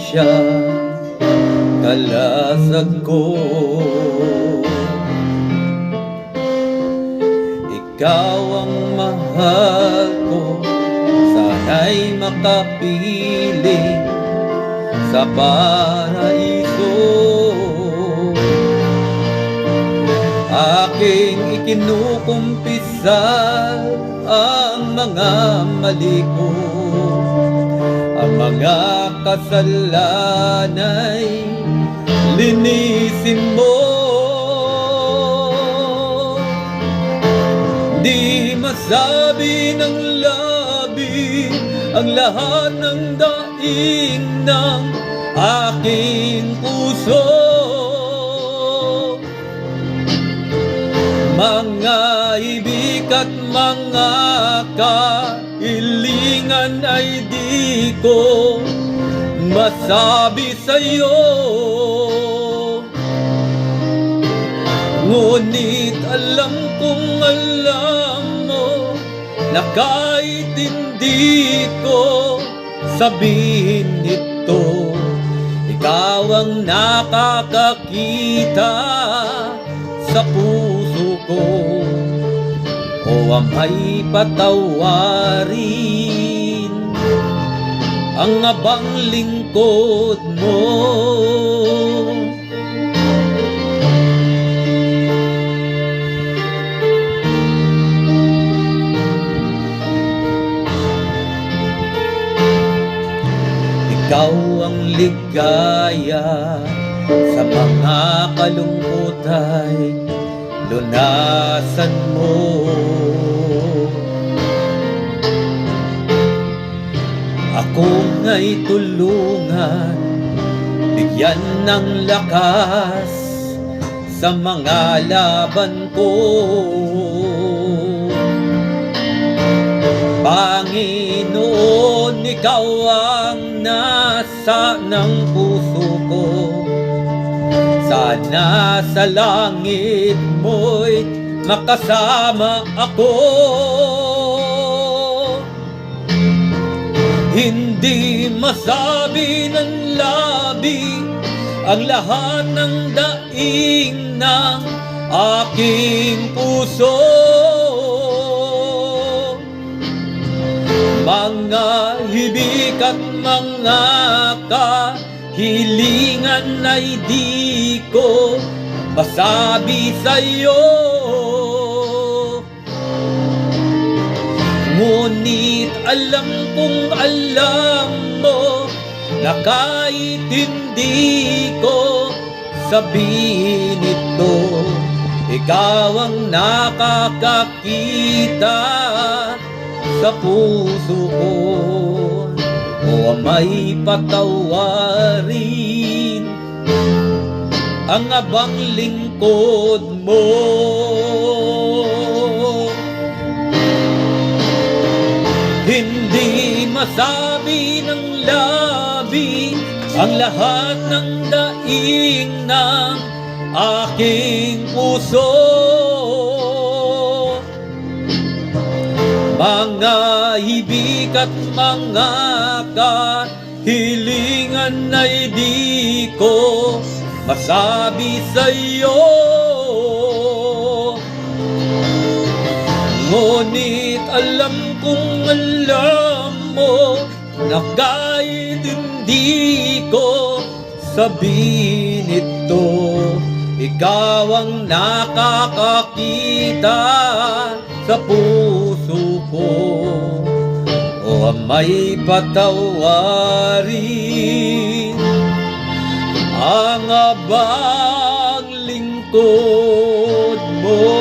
siya kalasag ko. Ikaw ang mahal ko, sana'y makapiling sa paraiso. Aking ikinukumpisal ang mga mali ko, ang mga kasalanay linisin mo. Di masabi ng labi ang lahat ng daing ng aking puso. Mga ibig at mga kahilingan ay di ko masabi sa'yo. Ngunit alam kong alam mo na kahit hindi ko sabihin ito, ikaw ang nakakakita sa puso ko. O amay patawarin ang abang lingkod mo. Ikaw ang ligaya sa mga kalungkot ay lunasan mo. Ako nga'y tulungan, bigyan ng lakas sa mga laban ko. Panginoon, ikaw ang nasa ng puso ko. Sana sa langit mo'y makasama ako. Hindi masabi ng labi ang lahat ng daing ng aking puso. Mga hibik at mga kahilingan ay di ko masabi sa'yo. Ngunit alam kong alam mo na kahit hindi ko sabihin ito, ikaw ang nakakakita sa puso ko. O may patawarin ang abang lingkod mo. Hindi masabi ng labi ang lahat ng daing ng aking puso. Mga hibik at mga kahilingan ay di ko masabi sa'yo. Ngunit alam kong alam mo na kahit hindi ko sabihin ito, ikaw ang nakakakita sa puso ko. O may patawarin ang abang lingkod mo.